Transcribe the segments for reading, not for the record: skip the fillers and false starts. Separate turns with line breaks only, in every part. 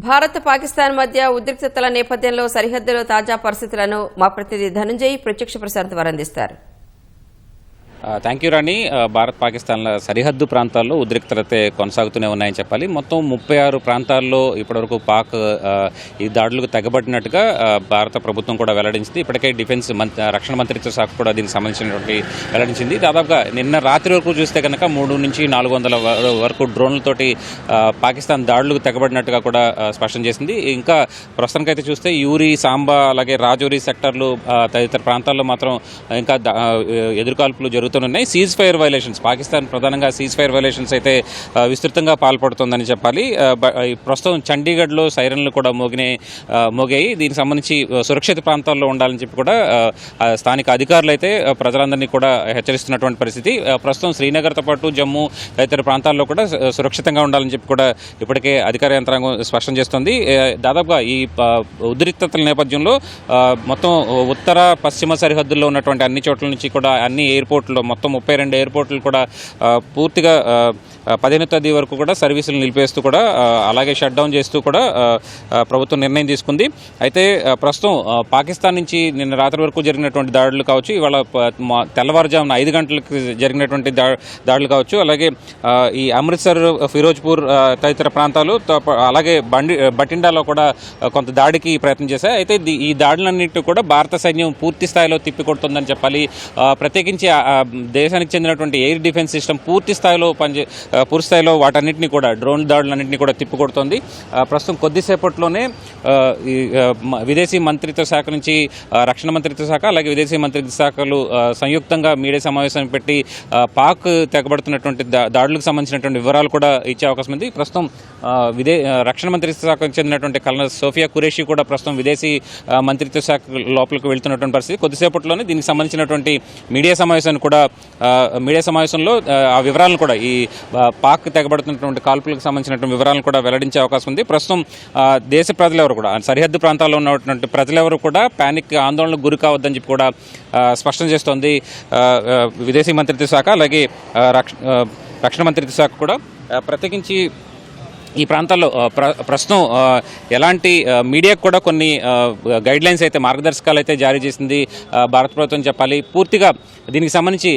భారత్ పాకిస్తాన్ మధ్య ఉద్రిక్తతల నేపథ్యంలో సరిహద్దులో తాజా పరిస్థితులను మా ప్రతినిధి ధనంజయ్ ప్రత్యక్ష ప్రసారం ద్వారా అందిస్తారు.
థ్యాంక్ యూ రాణి. భారత్ పాకిస్తాన్ల సరిహద్దు ప్రాంతాల్లో ఉద్రిక్తత కొనసాగుతూనే ఉన్నాయని చెప్పాలి. మొత్తం 36 ప్రాంతాల్లో ఇప్పటివరకు పాక్ ఈ దాడులకు తెగబడినట్టుగా భారత ప్రభుత్వం కూడా వెల్లడించింది. ఇప్పటికే డిఫెన్స్ రక్షణ మంత్రిత్వ శాఖ కూడా దీనికి సంబంధించినటువంటి వెల్లడించింది. దాదాపుగా నిన్న రాత్రి వరకు చూస్తే కనుక 300 నుంచి 400 వరకు డ్రోన్లతోటి పాకిస్తాన్ దాడులకు తెగబడినట్టుగా కూడా స్పష్టం చేసింది. ఇంకా ప్రస్తుతానికైతే చూస్తే యూరి, సాంబా అలాగే రాజౌరి సెక్టర్లు తదితర ప్రాంతాల్లో మాత్రం ఇంకా ఎదురుకాల్పులు జరుగుతున్నాయి. సీజ్ ఫైర్ వైలేషన్స్, పాకిస్తాన్ ప్రధానంగా సీజ్ ఫైర్ వైలేషన్స్ అయితే విస్తృతంగా పాల్పడుతోందని చెప్పాలి. ప్రస్తుతం చండీగఢ్లో సైరన్లు కూడా మోగాయి. దీనికి సంబంధించి సురక్షిత ప్రాంతాల్లో ఉండాలని చెప్పి కూడా స్థానిక అధికారులు అయితే ప్రజలందరినీ కూడా హెచ్చరిస్తున్నటువంటి పరిస్థితి. ప్రస్తుతం శ్రీనగర్తో పాటు జమ్మూ తదితర ప్రాంతాల్లో కూడా సురక్షితంగా ఉండాలని చెప్పి కూడా ఇప్పటికే అధికార యంత్రాంగం స్పష్టం చేస్తోంది. దాదాపుగా ఈ ఉద్రిక్తతల నేపథ్యంలో మొత్తం ఉత్తర పశ్చిమ సరిహద్దుల్లో ఉన్నటువంటి అన్ని చోట్ల నుంచి కూడా అన్ని ఎయిర్పోర్ట్లు మొత్తం 32 ఎయిర్పోర్ట్లు కూడా పూర్తిగా 15వ తేదీ వరకు కూడా సర్వీసులు నిలిపేస్తూ కూడా అలాగే షట్ డౌన్ చేస్తూ కూడా ప్రభుత్వం నిర్ణయం తీసుకుంది. అయితే ప్రస్తుతం పాకిస్తాన్ నుంచి నిన్న రాత్రి వరకు జరిగినటువంటి దాడులు కావచ్చు, ఇవాళ తెల్లవారుజామున 5 గంటలకు జరిగినటువంటి దాడులు కావచ్చు, అలాగే ఈ అమృత్సర్, ఫిరోజ్పూర్ తదితర ప్రాంతాలు, అలాగే బటిండాలో కూడా కొంత దాడికి ప్రయత్నం చేశాయి. అయితే ఈ దాడులన్నింటి కూడా భారత సైన్యం పూర్తి స్థాయిలో తిప్పికొడుతుందని చెప్పాలి. ప్రత్యేకించి దేశానికి చెందినటువంటి ఎయిర్ డిఫెన్స్ సిస్టమ్ పూర్తి స్థాయిలో వాటన్నింటినీ కూడా డ్రోన్ దాడులన్నింటినీ కూడా తిప్పికొడుతోంది. ప్రస్తుతం కొద్దిసేపట్లోనే విదేశీ మంత్రిత్వ శాఖ నుంచి రక్షణ మంత్రిత్వ శాఖ అలాగే విదేశీ మంత్రిత్వ శాఖలు సంయుక్తంగా మీడియా సమావేశం పెట్టి పాక్ తెగబడుతున్నటువంటి దాడులకు సంబంధించినటువంటి వివరాలు కూడా ఇచ్చే అవకాశం ఉంది. ప్రస్తుతం రక్షణ మంత్రిత్వ శాఖకు చెందినటువంటి కల్నల్ సోఫియా ఖురేషీ కూడా ప్రస్తుతం విదేశీ మంత్రిత్వ శాఖ లోపలికి వెళ్తున్నటువంటి పరిస్థితి. కొద్దిసేపట్లోనే దీనికి సంబంధించినటువంటి మీడియా సమావేశంలో ఆ వివరాలను కూడా ఈ పాక్ తెగబడుతున్నటువంటి కాల్పులకు సంబంధించినటువంటి వివరాలను కూడా వెల్లడించే అవకాశం ఉంది. ప్రస్తుతం దేశ ప్రజలెవరు కూడా సరిహద్దు ప్రాంతాల్లో ఉన్నటువంటి ప్రజలెవరు కూడా పానిక్ ఆందోళనకు గురి కావద్దని చెప్పి కూడా స్పష్టం చేస్తోంది విదేశీ మంత్రిత్వ శాఖ అలాగే రక్షణ మంత్రిత్వ శాఖ కూడా. ప్రత్యేకించి ఈ ప్రాంతాల్లో ప్రస్తుతం ఎలాంటి మీడియాకు కూడా కొన్ని గైడ్లైన్స్ అయితే మార్గదర్శకాలు అయితే జారీ చేసింది భారత ప్రభుత్వం చెప్పాలి. పూర్తిగా దీనికి సంబంధించి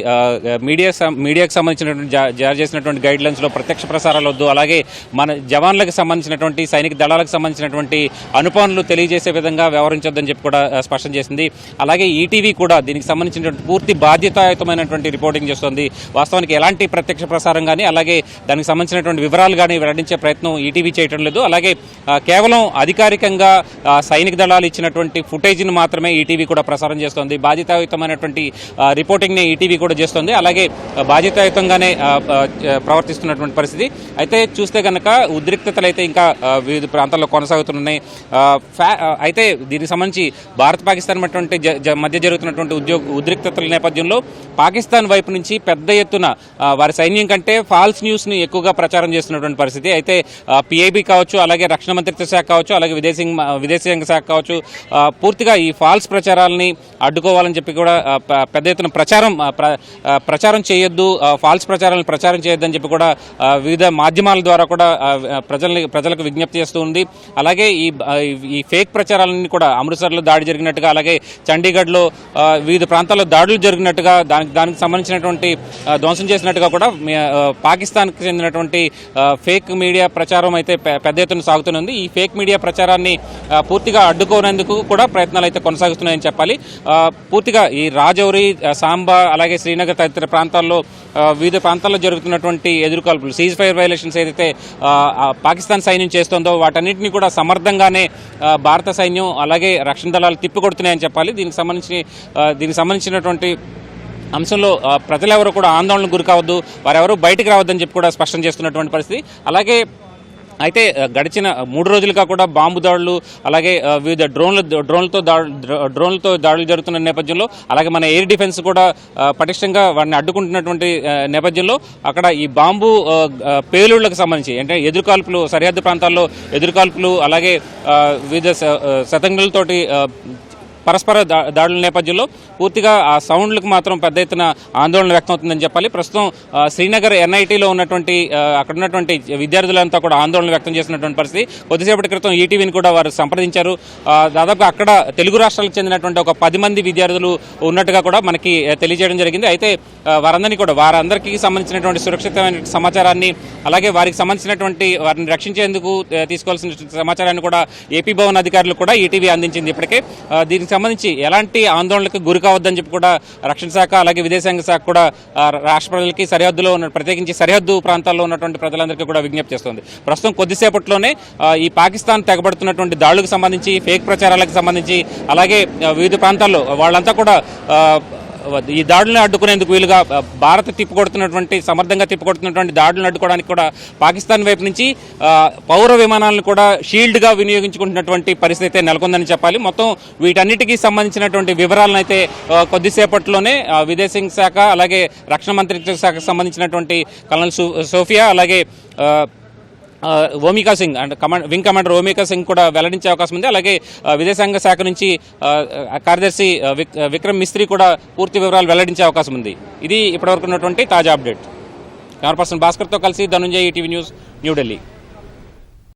మీడియాకు సంబంధించినటువంటి జారీ చేసినటువంటి గైడ్లైన్స్లో ప్రత్యక్ష ప్రసారాలు వద్దు, అలాగే మన జవాన్లకు సంబంధించినటువంటి సైనిక దళాలకు సంబంధించినటువంటి అనుపానులు తెలియజేసే విధంగా వ్యవహరించొద్దని చెప్పి కూడా స్పష్టం చేసింది. అలాగే ఈటీవీ కూడా దీనికి సంబంధించినటువంటి పూర్తి బాధ్యతాయుతమైనటువంటి రిపోర్టింగ్ చేస్తోంది. వాస్తవానికి ఎలాంటి ప్రత్యక్ష ప్రసారం కానీ అలాగే దానికి సంబంధించినటువంటి వివరాలు కానీ వెల్లడించే ప్రయత్నం ఈటీవీ చేయటం లేదు. అలాగే కేవలం అధికారికంగా సైనిక దళాలు ఇచ్చినటువంటి ఫుటేజ్ను మాత్రమే ఈటీవీ కూడా ప్రసారం చేస్తోంది. బాధ్యతాయుతమైనటువంటి రిపోర్టింగ్ని ఈటీవీ కూడా చేస్తోంది. అలాగే బాధ్యతాయుతంగానే ప్రవర్తిస్తున్నటువంటి పరిస్థితి. అయితే చూస్తే కనుక ఉద్రిక్తతలు అయితే ఇంకా వివిధ ప్రాంతాల్లో కొనసాగుతున్నాయి. అయితే దీనికి సంబంధించి భారత్ పాకిస్తాన్ మధ్య జరుగుతున్నటువంటి ఉద్రిక్తతల నేపథ్యంలో పాకిస్తాన్ వైపు నుంచి పెద్ద ఎత్తున వారి సైన్యం కంటే ఫాల్స్ న్యూస్ని ఎక్కువగా ప్రచారం చేస్తున్నటువంటి పరిస్థితి. అయితే పిఐబి కావచ్చు, అలాగే రక్షణ మంత్రిత్వ శాఖ కావచ్చు, అలాగే విదేశాంగ శాఖ కావచ్చు, పూర్తిగా ఈ ఫాల్స్ ప్రచారాలని అడ్డుకోవాలని చెప్పి కూడా పెద్ద ఎత్తున ప్రచారం చేయొద్దు, ఫాల్స్ ప్రచారాలను ప్రచారం చేయొద్దని చెప్పి కూడా వివిధ మాధ్యమాల ద్వారా కూడా ప్రజలకు విజ్ఞప్తి చేస్తూ ఉంది. అలాగే ఈ ఫేక్ ప్రచారాలన్నీ కూడా అమృత్సర్లో దాడి జరిగినట్టుగా, అలాగే చండీగఢ్లో వివిధ ప్రాంతాల్లో దాడులు జరిగినట్టుగా, దానికి సంబంధించినటువంటి ధ్వంసం చేసినట్టుగా కూడా పాకిస్తాన్కి చెందినటువంటి ఫేక్ మీడియా ప్రచారం అయితే పెద్ద ఎత్తున సాగుతుంది. ఈ ఫేక్ మీడియా ప్రచారాన్ని పూర్తిగా అడ్డుకోనేందుకు కూడా ప్రయత్నాలు అయితే కొనసాగుతున్నాయని చెప్పాలి. పూర్తిగా ఈ రాజౌరి, సాంబా అలాగే శ్రీనగర్ తదితర ప్రాంతాల్లో వివిధ ప్రాంతాల్లో జరుగుతున్నటువంటి ఎదురుకాల్పులు, సీజ్ ఫైర్ వైలేషన్స్ ఏదైతే పాకిస్తాన్ సైన్యం చేస్తోందో వాటన్నింటినీ కూడా సమర్థంగానే భారత సైన్యం అలాగే రక్షణ దళాలు తిప్పికొడుతున్నాయని చెప్పాలి. దీనికి సంబంధించినటువంటి అంశంలో ప్రజలెవరూ కూడా ఆందోళనకు గురి కావద్దు, వారెవరూ బయటికి రావద్దని చెప్పి కూడా స్పష్టం చేస్తున్నటువంటి పరిస్థితి. అలాగే అయితే గడిచిన 3 రోజులుగా కూడా బాంబు దాడులు అలాగే వివిధ డ్రోన్లతో దాడులు జరుగుతున్న నేపథ్యంలో, అలాగే మన ఎయిర్ డిఫెన్స్ కూడా పటిష్టంగా వాటిని అడ్డుకుంటున్నటువంటి నేపథ్యంలో అక్కడ ఈ బాంబు పేలుళ్లకు సంబంధించి అంటే ఎదురుకాల్పులు, సరిహద్దు ప్రాంతాల్లో ఎదురుకాల్పులు, అలాగే వివిధ శతంగులతోటి పరస్పర దాడుల నేపథ్యంలో పూర్తిగా ఆ సౌండ్లకు మాత్రం పెద్ద ఎత్తున ఆందోళన వ్యక్తం అవుతుందని చెప్పాలి. ప్రస్తుతం శ్రీనగర్ ఎన్ఐటీలో ఉన్నటువంటి అక్కడ ఉన్నటువంటి విద్యార్థులంతా కూడా ఆందోళన వ్యక్తం చేసినటువంటి పరిస్థితి. కొద్దిసేపటి క్రితం ఈటీవీని కూడా వారు సంప్రదించారు. దాదాపుగా అక్కడ తెలుగు రాష్ట్రాలకు చెందినటువంటి ఒక 10 మంది విద్యార్థులు ఉన్నట్టుగా కూడా మనకి తెలియజేయడం జరిగింది. అయితే వారందరికీ సంబంధించినటువంటి సురక్షితమైన సమాచారాన్ని, అలాగే వారికి సంబంధించినటువంటి వారిని రక్షించేందుకు తీసుకోవాల్సిన సమాచారాన్ని కూడా ఏపీ భవన్ అధికారులు కూడా ఈటీవీ అందించింది. ఇప్పటికే దీనికి సంబంధించి ఎలాంటి ఆందోళనకు గురి కావద్దని చెప్పి కూడా రక్షణ శాఖ అలాగే విదేశాంగ శాఖ కూడా రాష్ట్ర ప్రజలకి సరిహద్దులో ఉన్న ప్రత్యేకించి సరిహద్దు ప్రాంతాల్లో ఉన్నటువంటి ప్రజలందరికీ కూడా విజ్ఞప్తి చేస్తుంది. ప్రస్తుతం కొద్దిసేపట్లోనే ఈ పాకిస్తాన్ తెగబడుతున్నటువంటి దాడులకు సంబంధించి, ఫేక్ ప్రచారాలకు సంబంధించి, అలాగే వివిధ ప్రాంతాల్లో వాళ్ళంతా కూడా ఈ దాడులను అడ్డుకునేందుకు వీలుగా భారత్ సమర్థంగా తిప్పికొడుతున్నటువంటి దాడులను అడ్డుకోవడానికి కూడా పాకిస్తాన్ వైపు నుంచి పౌర విమానాలను కూడా షీల్డ్గా వినియోగించుకుంటున్నటువంటి పరిస్థితి నెలకొందని చెప్పాలి. మొత్తం వీటన్నిటికీ సంబంధించినటువంటి వివరాలను అయితే కొద్దిసేపట్లోనే విదేశాంగ శాఖ అలాగే రక్షణ మంత్రిత్వ శాఖకు సంబంధించినటువంటి కల్నల్ సోఫియా అలాగే Omika Singh and wing commander Omika Singh కూడా వెల్లడించే అవకాశం ఉంది. అలాగే విదేశాంగ శాఖ నుంచి కార్యదర్శి విక్రమ్ మిస్త్రీ కూడా పూర్తి వివరాలు వెల్లడించే అవకాశం ఉంది. ఇది ఇప్పటివరకు ఉన్నటువంటి తాజా అప్డేట్. కెమెరా పర్సన్ భాస్కర్తో కలిసి ధనుంజయ్, ఈటీవీ న్యూస్, న్యూఢిల్లీ.